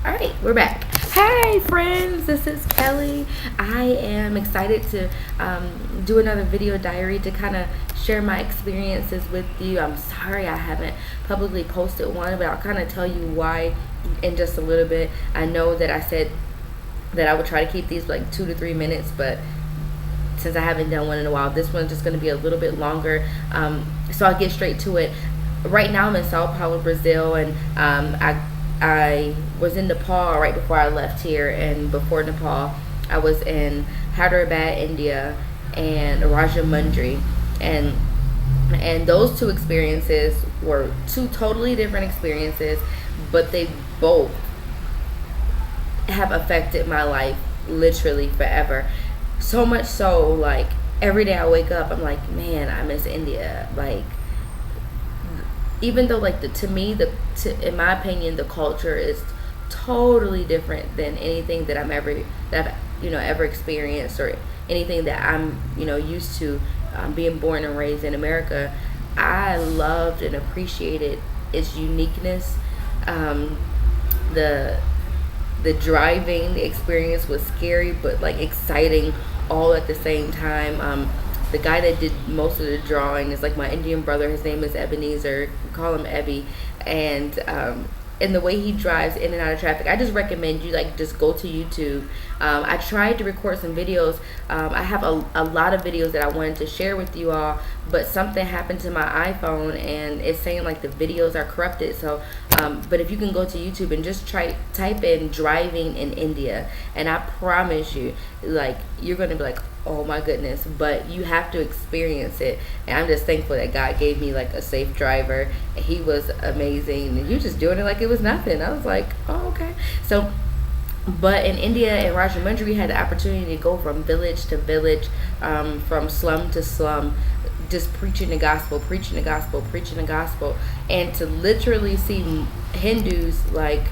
All right, we're back. Hey friends, this is Kelly. I am excited to do another video diary to kind of share my experiences with you. I'm sorry I haven't publicly posted one, but I'll kind of tell you why in just a little bit. I know that I said that I would try to keep these like 2 to 3 minutes, but since I haven't done one in a while, this one's just going to be a little bit longer. So I'll get straight to it. Right now I'm in Sao Paulo, Brazil, and I was in Nepal right before I left here, and before Nepal I was in Hyderabad, India, and Rajahmundry, and those two experiences were two totally different experiences, but they both have affected my life literally forever. So much so, like, every day I wake up I'm like, man, I miss India. Like, even though, like, in my opinion, the culture is totally different than anything that I've ever experienced, or anything that I'm used to, being born and raised in America. I loved and appreciated its uniqueness. The driving, the experience was scary but like exciting all at the same time. The guy that did most of the drawing is like my Indian brother. His name is Ebenezer. We call him Ebby. And the way he drives in and out of traffic, I just recommend you just go to YouTube. I tried to record some videos. I have a lot of videos that I wanted to share with you all, but something happened to my iPhone and it's saying like the videos are corrupted. So but if you can go to YouTube and just type in driving in India, and I promise you, like, you're gonna be like, oh my goodness, but you have to experience it. And I'm just thankful that God gave me like a safe driver. He was amazing, and you just doing it like it was nothing. I was like, oh, okay. So, but in India and Rajahmundry, we had the opportunity to go from village to village, from slum to slum, just preaching the gospel, and to literally see Hindus like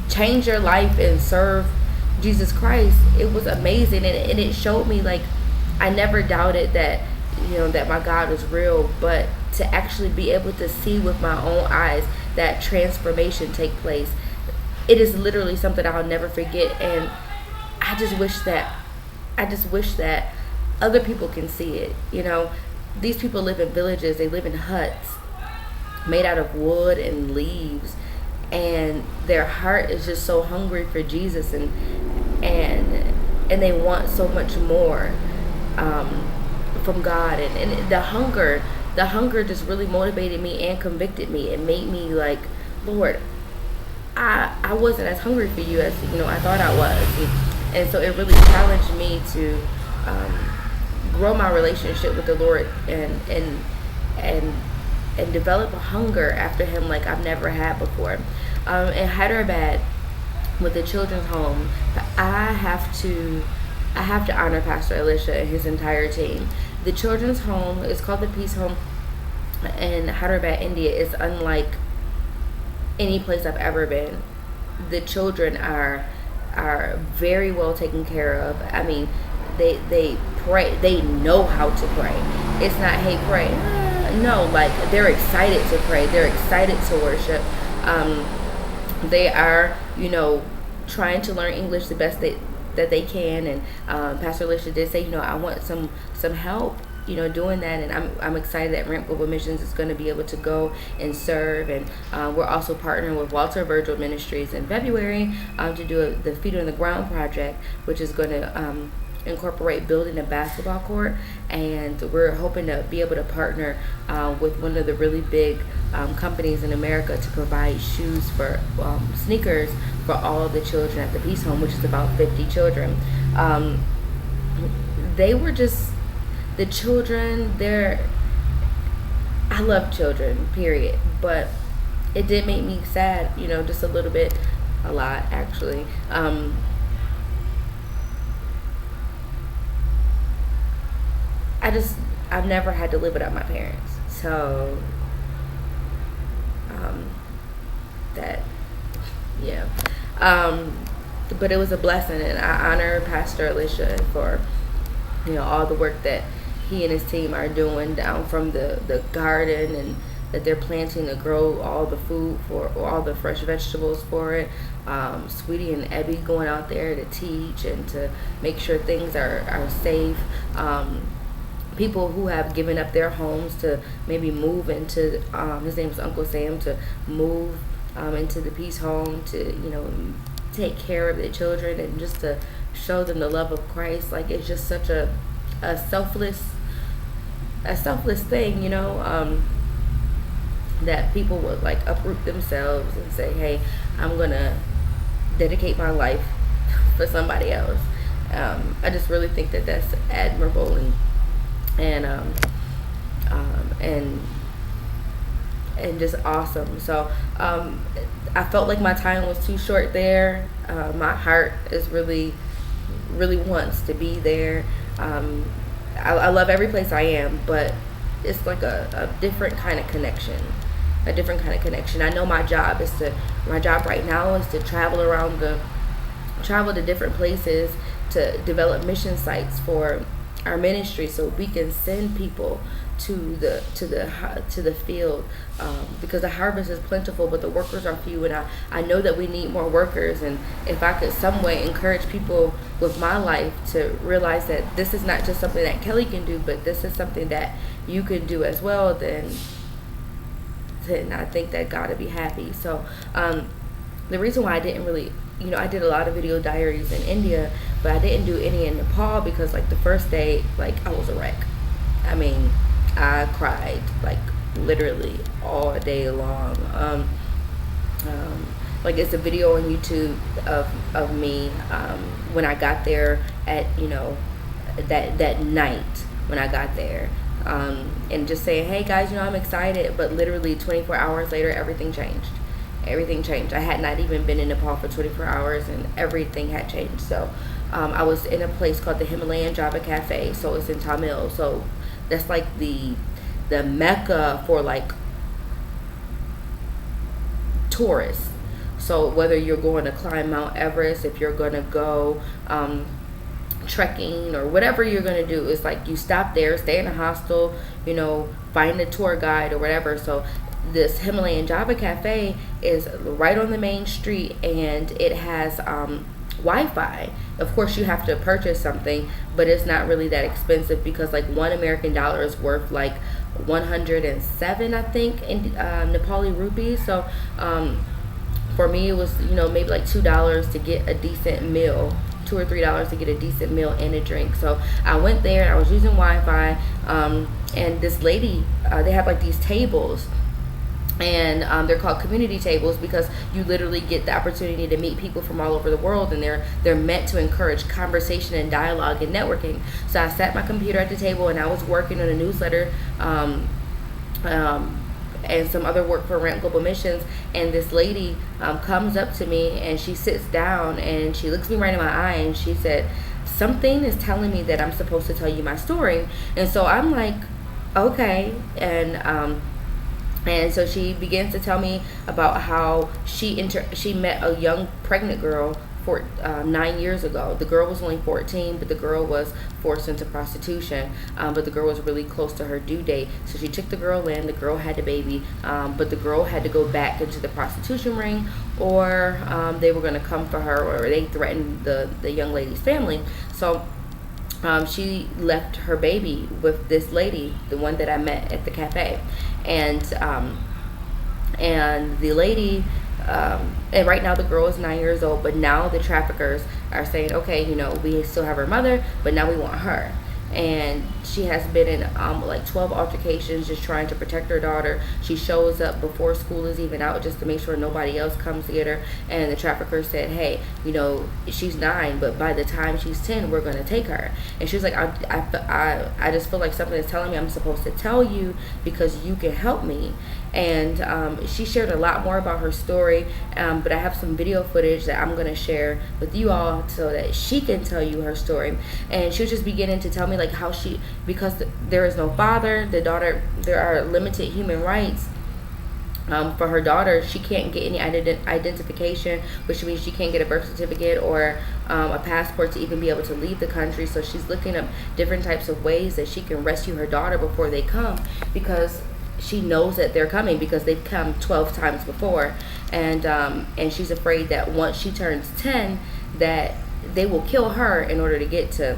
change their life and serve Jesus Christ. It was amazing, and it showed me, like, I never doubted that that my God was real, but to actually be able to see with my own eyes that transformation take place, it is literally something I'll never forget. And I just wish that other people can see it. These people live in villages, they live in huts made out of wood and leaves, and their heart is just so hungry for Jesus, and they want so much more from God, and the hunger just really motivated me and convicted me. It made me like, Lord, I wasn't as hungry for you as I thought I was, and so it really challenged me to grow my relationship with the Lord and develop a hunger after Him like I've never had before. In Hyderabad, with the children's home, I have to honor Pastor Elisha and his entire team. The children's home is called the Peace Home in Hyderabad, India. Is unlike any place I've ever been. The children are very well taken care of. I mean, they pray. They know how to pray. It's not, hey, pray. No, like, they're excited to pray. They're excited to worship. They are, trying to learn English the best that they can. And Pastor Alicia did say, I want some help, doing that. And I'm excited that Ramp Global Missions is going to be able to go and serve. And we're also partnering with Walter Virgil Ministries in February to do the Feet on the Ground project, which is going to incorporate building a basketball court. And we're hoping to be able to partner with one of the really big companies in America to provide shoes for sneakers for all the children at the Peace Home, which is about 50 children. They were just, the children, I love children, period, but it did make me sad, just a little bit, a lot actually. I've never had to live without my parents. So, but it was a blessing, and I honor Pastor Elisha for, all the work that he and his team are doing, down from the garden and that they're planting to grow all the food for, or all the fresh vegetables for it. Sweetie and Ebby going out there to teach and to make sure things are safe. People who have given up their homes to maybe move into, his name is Uncle Sam, to move into the Peace Home, to, you know, take care of their children and just to show them the love of Christ. Like, it's just such a selfless thing, you know, that people would like uproot themselves and say, hey, I'm gonna dedicate my life for somebody else. I just really think that that's admirable and just awesome. So I felt like my time was too short there. My heart is really wants to be there. I love every place I am, but it's like a different kind of connection. I know my job right now is to travel to different places to develop mission sites for our ministry, so we can send people to the field, because the harvest is plentiful but the workers are few, and I know that we need more workers. And if I could some way encourage people with my life to realize that this is not just something that Kelly can do, but this is something that you can do as well, then I think that God would be happy. So the reason why I didn't really, you know, I did a lot of video diaries in India, but I didn't do any in Nepal because like the first day, like I was a wreck. I mean, I cried like literally all day long. Like, it's a video on YouTube of me when I got there at, you know, that night when I got there, and just saying, hey guys, you know, I'm excited, but literally 24 hours later everything changed. I had not even been in Nepal for 24 hours and everything had changed. So I was in a place called the Himalayan Java Cafe, so it's in Tamil, so that's like the mecca for like tourists. So whether you're going to climb Mount Everest, if you're going to go trekking or whatever you're going to do, it's like you stop there, stay in a hostel, you know, find a tour guide or whatever. So this Himalayan Java Cafe is right on the main street, and it has Wi-Fi. Of course you have to purchase something, but it's not really that expensive, because like $1 is worth like 107, I think, in Nepali rupees. So for me it was, you know, maybe like $2 to get a decent meal, $2 or $3 to get a decent meal and a drink. So I went there and I was using Wi-Fi, and this lady, they have like these tables, and they're called community tables because you literally get the opportunity to meet people from all over the world, and they're meant to encourage conversation and dialogue and networking. So I sat my computer at the table and I was working on a newsletter and some other work for Ramp Global Missions, and this lady comes up to me and she sits down and she looks me right in my eye and she said, something is telling me that I'm supposed to tell you my story. And so I'm like, okay. And so she begins to tell me about how she met a young pregnant girl 9 years ago. The girl was only 14, but the girl was forced into prostitution, but the girl was really close to her due date. So she took the girl in, the girl had the baby, but the girl had to go back into the prostitution ring, or they were going to come for her, or they threatened the young lady's family. So she left her baby with this lady, the one that I met at the cafe, and the lady, and right now the girl is 9 years old, but now the traffickers are saying, okay, you know, we still have her mother, but now we want her. And she has been in like 12 altercations just trying to protect her daughter. She shows up before school is even out just to make sure nobody else comes to get her. And the trafficker said, hey, you know, she's 9, but by the time she's 10, we're going to take her. And she was like, I just feel like something is telling me I'm supposed to tell you because you can help me. And she shared a lot more about her story, but I have some video footage that I'm going to share with you all so that she can tell you her story. And she was just beginning to tell me like how because there is no father, there are limited human rights for her daughter. She can't get any identification, which means she can't get a birth certificate or a passport to even be able to leave the country. So she's looking up different types of ways that she can rescue her daughter before they come, because she knows that they're coming because they've come 12 times before, and she's afraid that once she turns 10, that they will kill her in order to get to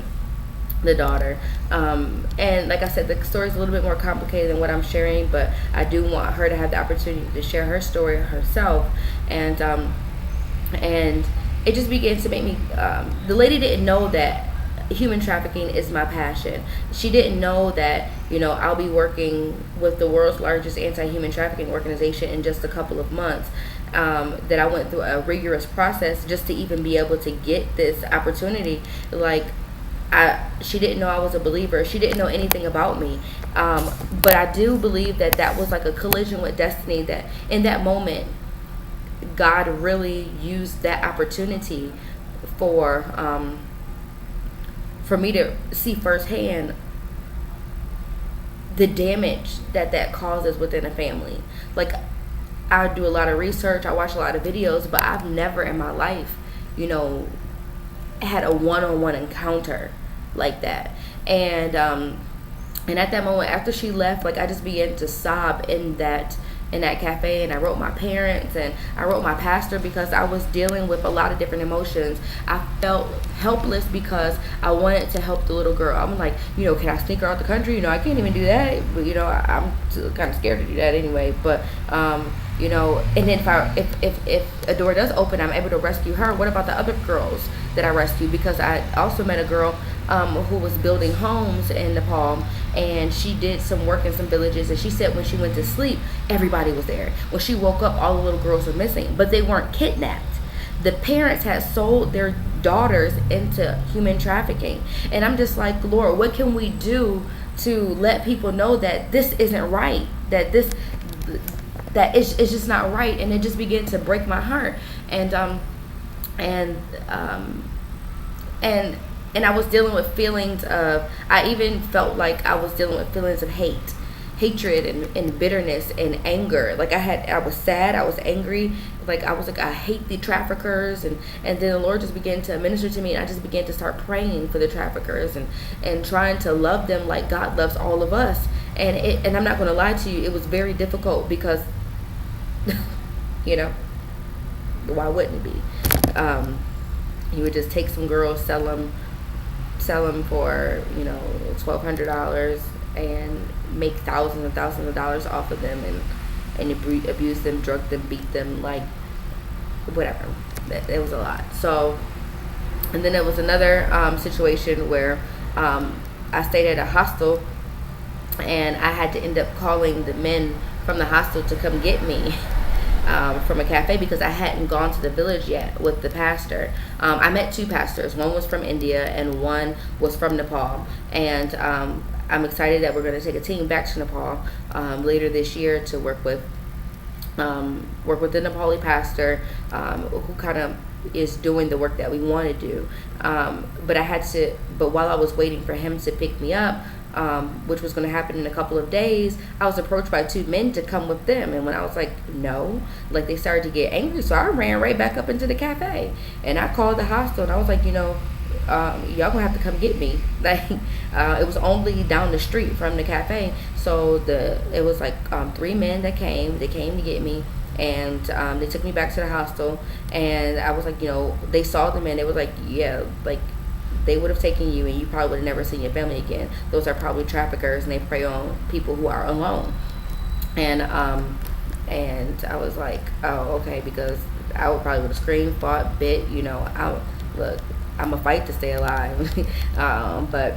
the daughter. And like I said, the story is a little bit more complicated than what I'm sharing, but I do want her to have the opportunity to share her story herself. And it just began to make me, the lady didn't know that human trafficking is my passion. She didn't know that, I'll be working with the world's largest anti-human trafficking organization in just a couple of months. That I went through a rigorous process just to even be able to get this opportunity. Like, she didn't know I was a believer. She didn't know anything about me. But I do believe that that was like a collision with destiny, that in that moment, God really used that opportunity for me to see firsthand the damage that causes within a family. Like, I do a lot of research, I watch a lot of videos, but I've never in my life, had a one-on-one encounter like that. And at that moment, after she left, like, I just began to sob in that cafe, and I wrote my parents and I wrote my pastor because I was dealing with a lot of different emotions. I felt helpless because I wanted to help the little girl. I'm like, can I sneak her out the country? I can't even do that, but I'm kind of scared to do that anyway. But and then if a door does open, I'm able to rescue her. What about the other girls that I rescued? Because I also met a girl who was building homes in Nepal, and she did some work in some villages, and she said when she went to sleep, everybody was there. When she woke up, all the little girls were missing, but they weren't kidnapped. The parents had sold their daughters into human trafficking. And I'm just like, Lord, what can we do to let people know that this isn't right, that it's just not right? And it just began to break my heart. And I was dealing with feelings of, I even felt like I was dealing with feelings of hatred and bitterness and anger. Like, I was sad, I was angry. Like, I was like, I hate the traffickers. And then the Lord just began to minister to me, and I just began to start praying for the traffickers and trying to love them like God loves all of us. And I'm not going to lie to you, it was very difficult because, why wouldn't it be? You would just take some girls, sell them for $1,200 and make thousands and thousands of dollars off of them, and abuse them, drug them, beat them, like whatever. It was a lot. So, and then there was another situation where I stayed at a hostel, and I had to end up calling the men from the hostel to come get me from a cafe because I hadn't gone to the village yet with the pastor. I met two pastors. One was from India and one was from Nepal. And I'm excited that we're going to take a team back to Nepal later this year to work with the Nepali pastor who kind of is doing the work that we want to do. But while I was waiting for him to pick me up, which was going to happen in a couple of days, I was approached by two men to come with them. And when I was like, no, like, they started to get angry. So I ran right back up into the cafe, and I called the hostel, and I was like, y'all gonna have to come get me. Like, it was only down the street from the cafe. So it was like 3 men that came. They came to get me, and they took me back to the hostel. And I was like, they saw the men. They was like, yeah, like, they would have taken you and you probably would have never seen your family again. Those are probably traffickers, and they prey on people who are alone. And I was like, oh, okay, because I would probably would have screamed, fought, bit, I'm a fight to stay alive. But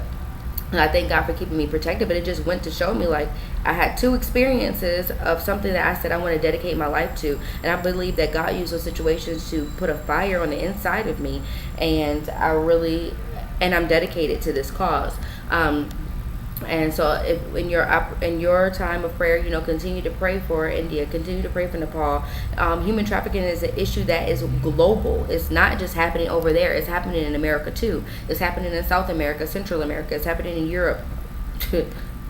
I thank God for keeping me protected. But it just went to show me, like, I had 2 experiences of something that I said I want to dedicate my life to. And I believe that God used those situations to put a fire on the inside of me. And I'm dedicated to this cause. And so if in your time of prayer, continue to pray for India, continue to pray for Nepal. Human trafficking is an issue that is global. It's not just happening over there. It's happening in America too. It's happening in South America, Central America. It's happening in Europe.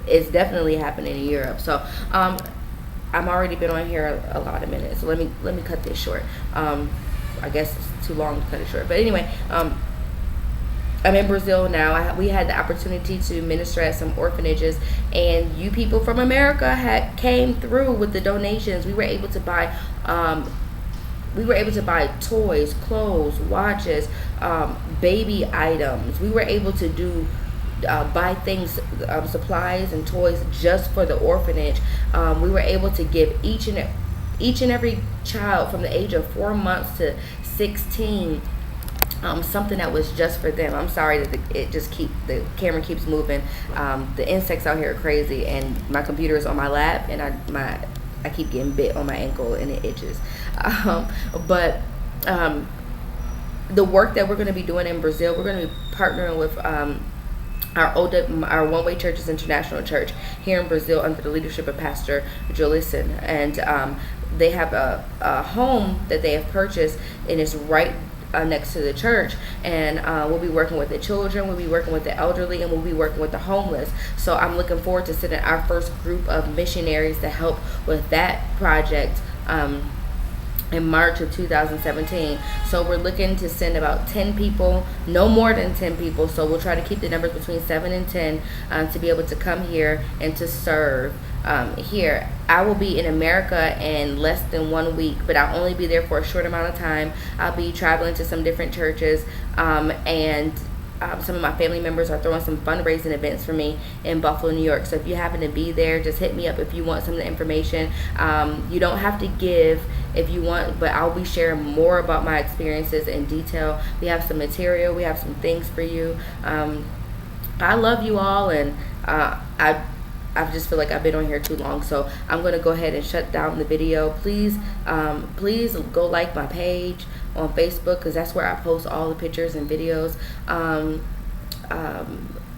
It's definitely happening in Europe. So I'm already been on here a lot of minutes. So let me cut this short. I guess it's too long to cut it short. But anyway, I'm in Brazil now. We had the opportunity to minister at some orphanages, and you people from America came through with the donations. We were able to buy toys, clothes, watches, baby items. We were able to do buy things, supplies and toys just for the orphanage. We were able to give each and every child from the age of 4 months to 16 something that was just for them. I'm sorry that the camera keeps moving. The insects out here are crazy, and my computer is on my lap, and I keep getting bit on my ankle and it itches. But the work that we're going to be doing in Brazil, we're going to be partnering with our One Way Churches International Church here in Brazil under the leadership of Pastor Jolison, and they have a home that they have purchased, and it's right next to the church, and we'll be working with the children, we'll be working with the elderly, and we'll be working with the homeless. So I'm looking forward to sending our first group of missionaries to help with that project in March of 2017. So we're looking to send about 10 people, no more than 10 people. So we'll try to keep the numbers between 7 and 10 to be able to come here and to serve here. I will be in America in less than 1 week, but I'll only be there for a short amount of time. I'll be traveling to some different churches, and some of my family members are throwing some fundraising events for me in Buffalo, New York. So if you happen to be there, just hit me up if you want some of the information. You don't have to give if you want, but I'll be sharing more about my experiences in detail. We have some material, we have some things for you. I love you all, and I just feel like I've been on here too long, so I'm going to go ahead and shut down the video. Please go like my page on Facebook, because that's where I post all the pictures and videos.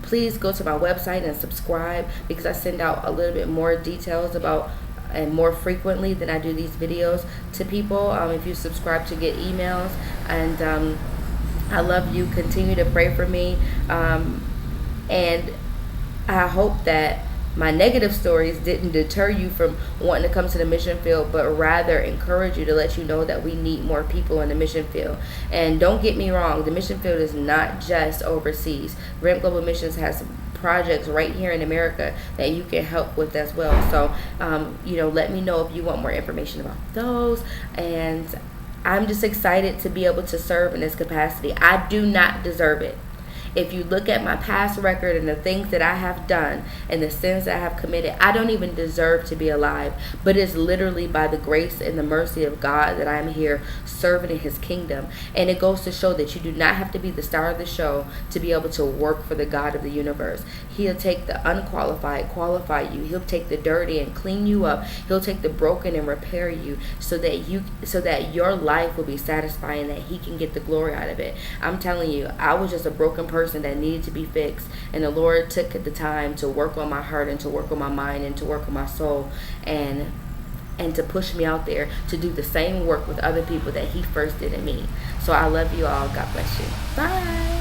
Please go to my website and subscribe, because I send out a little bit more details about and more frequently than I do these videos to people. If you subscribe to get emails, and I love you. Continue to pray for me, and I hope that my negative stories didn't deter you from wanting to come to the mission field, but rather encourage you, to let you know that we need more people in the mission field. And don't get me wrong, the mission field is not just overseas. Ramp Global Missions has projects right here in America that you can help with as well. So, let me know if you want more information about those. And I'm just excited to be able to serve in this capacity. I do not deserve it. If you look at my past record and the things that I have done and the sins that I have committed, I don't even deserve to be alive. But it's literally by the grace and the mercy of God that I'm here serving in his kingdom. And it goes to show that you do not have to be the star of the show to be able to work for the God of the universe. He'll take the unqualified, qualify you. He'll take the dirty and clean you up. He'll take the broken and repair you, so that your life will be satisfying, that he can get the glory out of it. I'm telling you, I was just a broken person that needed to be fixed, and the Lord took the time to work on my heart, and to work on my mind, and to work on my soul, and to push me out there to do the same work with other people that he first did in me. So I love you all. God bless you. Bye.